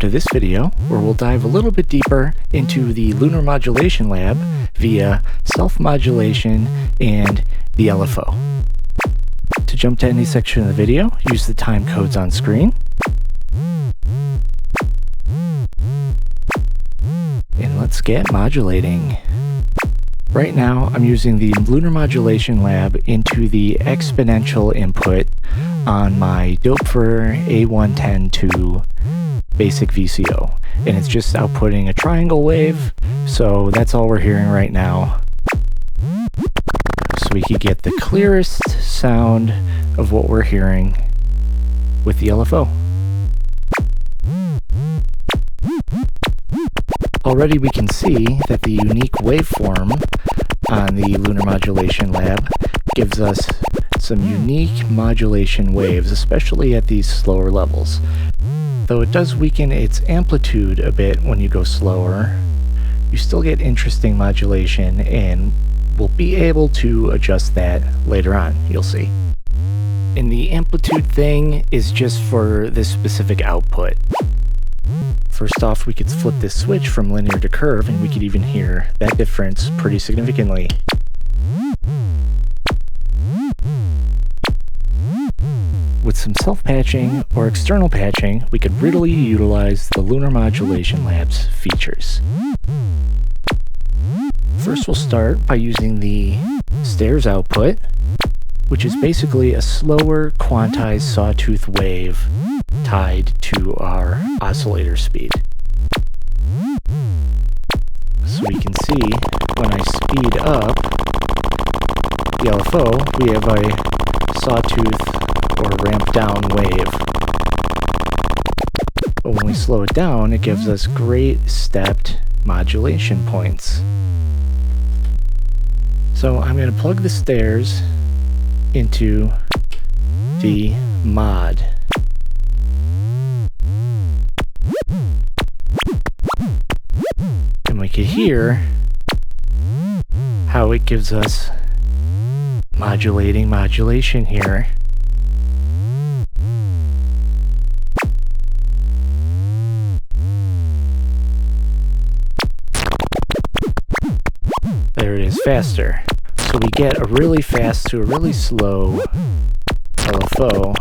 to this video, where we'll dive a little bit deeper into the Lunar Modulation Lab via self-modulation and the LFO. To jump to any section of the video, use the time codes on screen. And let's get modulating. Right now, I'm using the Lunar Modulation Lab into the exponential input on my Doepfer A110 basic VCO. And it's just outputting a triangle wave, so that's all we're hearing right now. So we could get the clearest sound of what we're hearing with the LFO. Already we can see that the unique waveform on the Lunar Modulation Lab gives us some unique modulation waves, especially at these slower levels. Though it does weaken its amplitude a bit when you go slower, you still get interesting modulation, and we'll be able to adjust that later on, you'll see. And the amplitude thing is just for this specific output. First off, we could flip this switch from linear to curve, and we could even hear that difference pretty significantly. With some self-patching or external patching, we could readily utilize the Lunar Modulation Lab's features. First, we'll start by using the stairs output, which is basically a slower quantized sawtooth wave tied to our oscillator speed. So we can see when I speed up the LFO, we have a sawtooth or ramp down wave. But when we slow it down, it gives us great stepped modulation points. So I'm going to plug the stairs into the mod. And we can hear how it gives us modulation here. There it is, faster. So we get a really fast to a really slow LFO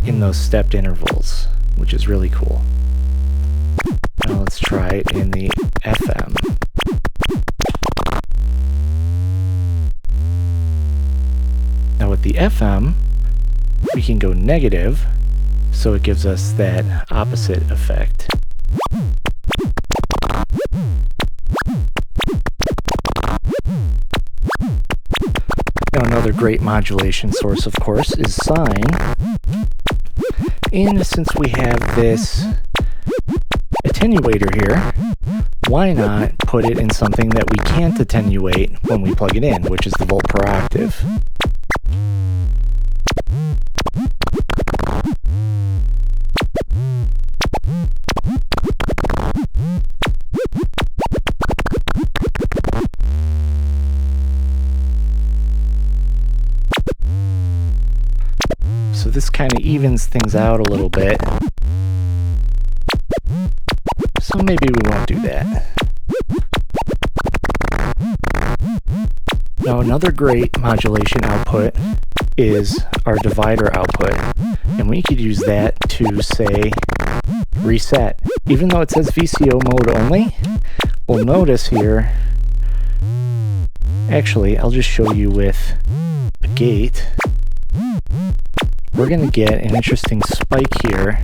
in those stepped intervals, which is really cool. Now let's try it in the FM. Now with the FM, we can go negative, so it gives us that opposite effect. Now another great modulation source, of course, is sine. And since we have this attenuator here, why not put it in something that we can't attenuate when we plug it in, which is the volt per octave. So this kind of evens things out a little bit. So maybe we won't do that. Now another great modulation output is our divider output. And we could use that to, say, reset. Even though it says VCO mode only, we'll notice here, actually, I'll just show you with a gate. We're going to get an interesting spike here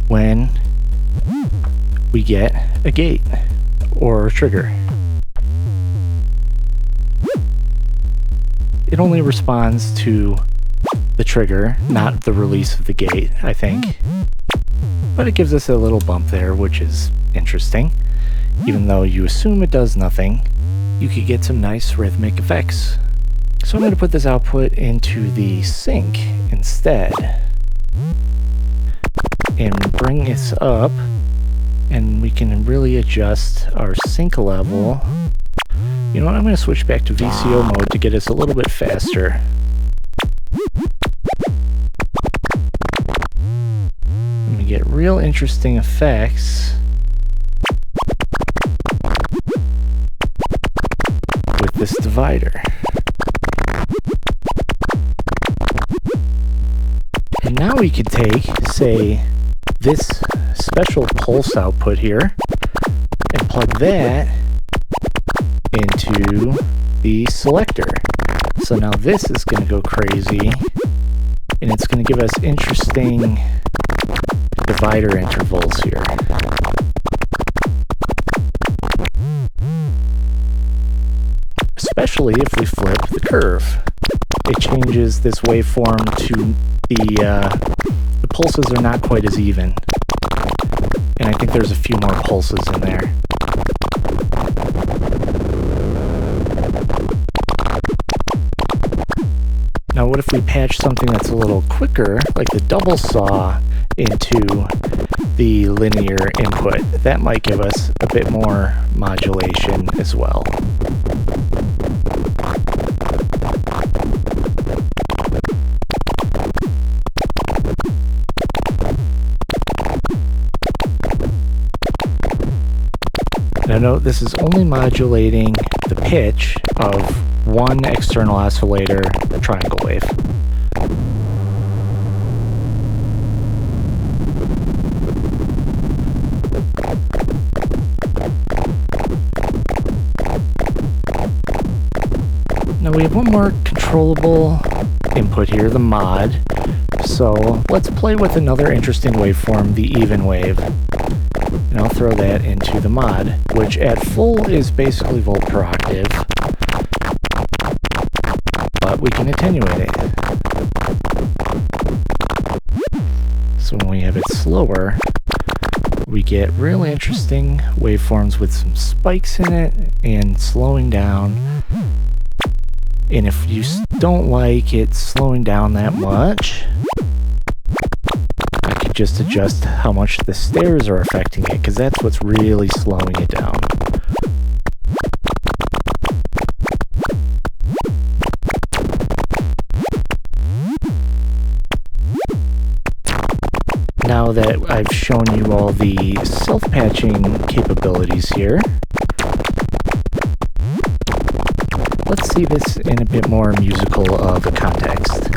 when we get a gate or a trigger. It only responds to the trigger, not the release of the gate, I think. But it gives us a little bump there, which is interesting. Even though you assume it does nothing, you could get some nice rhythmic effects. So I'm going to put this output into the sync instead and bring this up, and we can really adjust our sync level. You know what, I'm going to switch back to VCO mode to get us a little bit faster. real interesting effects with this divider. And now we could take, say, this special pulse output here and plug that into the selector. So now this is going to go crazy, and it's going to give us interesting divider intervals here. Especially if we flip the curve. It changes this waveform to the pulses are not quite as even. And I think there's a few more pulses in there. Now what if we patch something that's a little quicker, like the double saw, into the linear input? That might give us a bit more modulation as well. Now note, this is only modulating the pitch of one external oscillator triangle wave. Now we have one more controllable input here, the mod. So let's play with another interesting waveform, the even wave. And I'll throw that into the mod, which at full is basically volt per octave, but we can attenuate it. So when we have it slower, we get really interesting waveforms with some spikes in it and slowing down. And if you don't like it slowing down that much, I could just adjust how much the stairs are affecting it, because that's what's really slowing it down. Now that I've shown you all the self-patching capabilities here, let's see this in a bit more musical of a context.